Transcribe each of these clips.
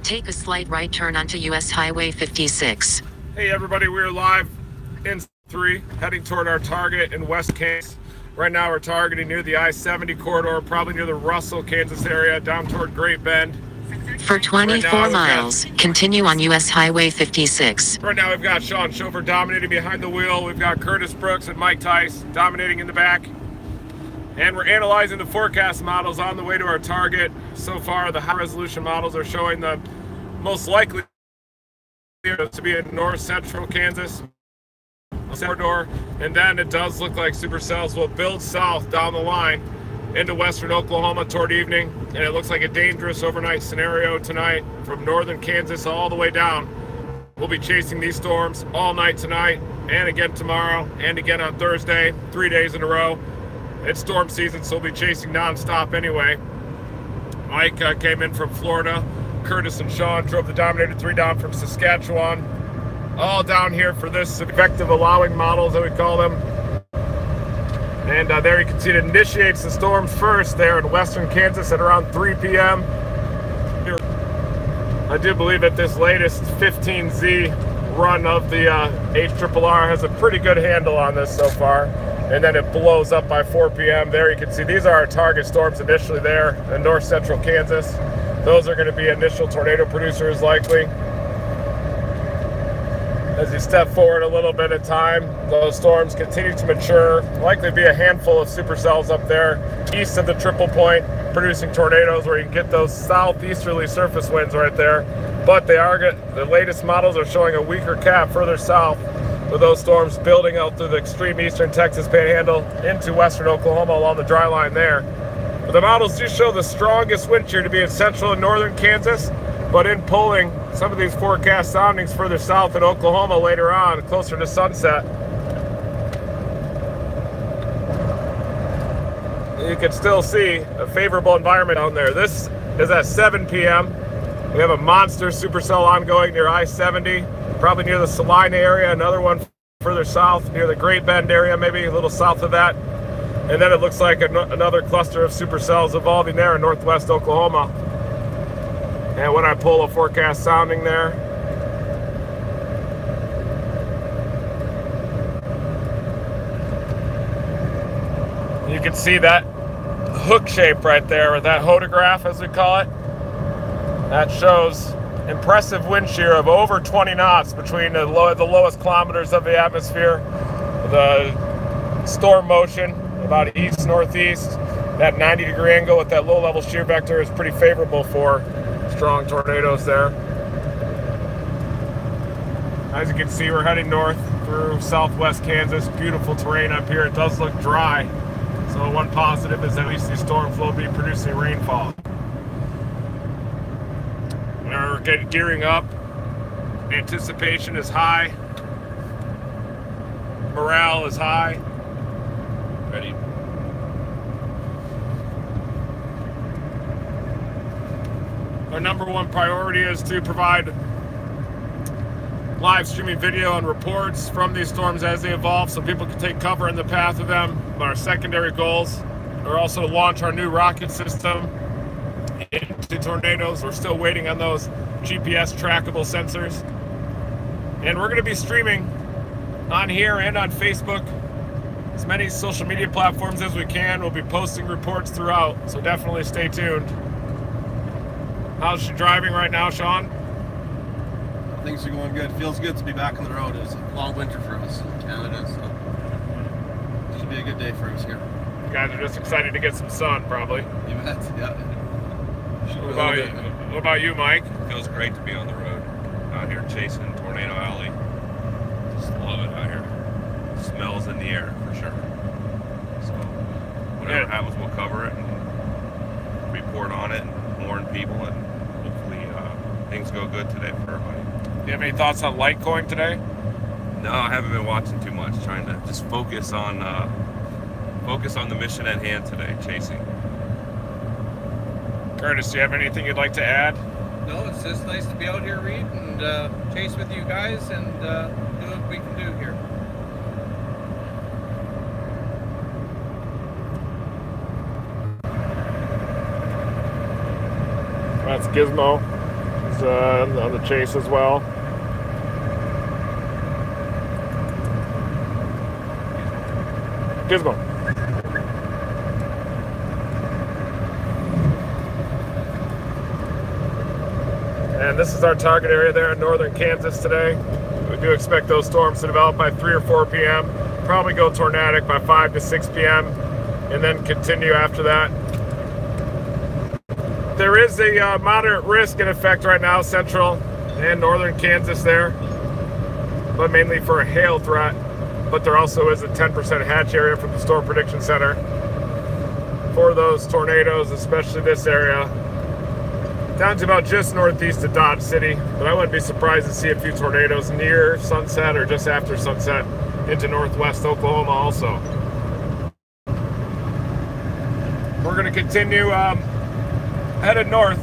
Take a slight right turn onto US Highway 56. Hey everybody, we're live in 3, heading toward our target in West Kansas. Right now we're targeting near the I-70 corridor, probably near the Russell, Kansas area, down toward Great Bend. For 24 miles, continue on US Highway 56. Right now we've got Sean Chauffeur dominating behind the wheel. We've got Curtis Brooks and Mike Tice dominating in the back. And we're analyzing the forecast models on the way to our target. So far, the high-resolution models are showing the most likely to be in north-central Kansas corridor, and then it does look like supercells will build south down the line into western Oklahoma toward evening, and it looks like a dangerous overnight scenario tonight from northern Kansas all the way down. We'll be chasing these storms all night tonight, and again tomorrow, and again on Thursday, 3 days in a row. It's storm season, so we'll be chasing nonstop anyway. Mike came in from Florida. Curtis and Sean drove the Dominator 3 down from Saskatchewan. All down here for this effective allowing models that we call them. And there you can see it initiates the storms first there in western Kansas at around 3 p.m. I do believe that this latest 15Z run of the HRRR has a pretty good handle on this so far. And then it blows up by 4 p.m. There you can see these are our target storms initially there in north central Kansas. Those are going to be initial tornado producers likely. As you step forward a little bit of time, those storms continue to mature. Likely be a handful of supercells up there east of the triple point producing tornadoes where you can get those southeasterly surface winds right there. But they are the latest models are showing a weaker cap further south, with those storms building out through the extreme eastern Texas panhandle into western Oklahoma along the dry line there. But the models do show the strongest wind shear to be in central and northern Kansas, but in pulling some of these forecast soundings further south in Oklahoma later on, closer to sunset, you can still see a favorable environment down there. This is at 7 p.m. We have a monster supercell ongoing near I-70, probably near the Salina area, another one further south near the Great Bend area, maybe a little south of that. And then it looks like another cluster of supercells evolving there in northwest Oklahoma. And when I pull a forecast sounding there, you can see that hook shape right there, or that hodograph as we call it. That shows impressive wind shear of over 20 knots between the lowest kilometers of the atmosphere. The storm motion about east-northeast, that 90-degree angle with that low-level shear vector is pretty favorable for strong tornadoes there. As you can see, we're heading north through southwest Kansas. Beautiful terrain up here. It does look dry. So one positive is at least the storm flow will be producing rainfall. We're gearing up. Anticipation is high. Morale is high. Ready? Our number one priority is to provide live streaming video and reports from these storms as they evolve so people can take cover in the path of them. Our secondary goals are also to launch our new rocket system into tornadoes. We're still waiting on those GPS trackable sensors. And we're going to be streaming on here and on Facebook, as many social media platforms as we can. We'll be posting reports throughout, so definitely stay tuned. How's she driving right now, Sean? Things are going good. Feels good to be back on the road. It's a long winter for us in Canada, so it should be a good day for us here. You guys are just excited to get some sun, probably. You bet, yeah. What about you, Mike? Feels great to be on the road out here chasing Tornado Alley. Just love it out here. Smells in the air for sure. So whatever happens, we'll cover it and report on it and warn people, and hopefully things go good today for everybody. Do you have any thoughts on Litecoin today? No, I haven't been watching too much. Trying to just focus on the mission at hand today, chasing. Curtis, do you have anything you'd like to add? No, it's just nice to be out here, Reed, and chase with you guys and do what we can do here. That's Gizmo. He's on the chase as well. Gizmo. And this is our target area there in northern Kansas today. We do expect those storms to develop by 3 or 4 p.m. Probably go tornadic by 5 to 6 p.m. and then continue after that. There is a moderate risk in effect right now, central and northern Kansas there, but mainly for a hail threat. But there also is a 10% hatch area from the Storm Prediction Center for those tornadoes, especially this area, down to about just northeast of Dodge City. But I wouldn't be surprised to see a few tornadoes near sunset or just after sunset into northwest Oklahoma also. We're going to continue headed north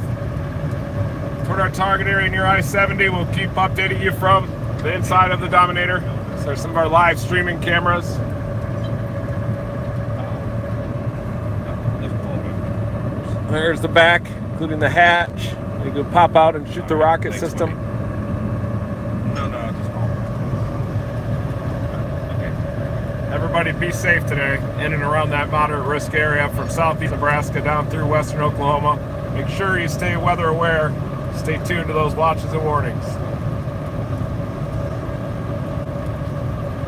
toward our target area near I-70. We'll keep updating you from the inside of the Dominator. So there's some of our live streaming cameras. There's the back, including the hatch. You can pop out and shoot the rocket system. No, just okay. Everybody be safe today in and around that moderate risk area from southeast Nebraska down through western Oklahoma. Make sure you stay weather aware. Stay tuned to those watches and warnings.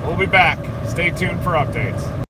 We'll be back. Stay tuned for updates.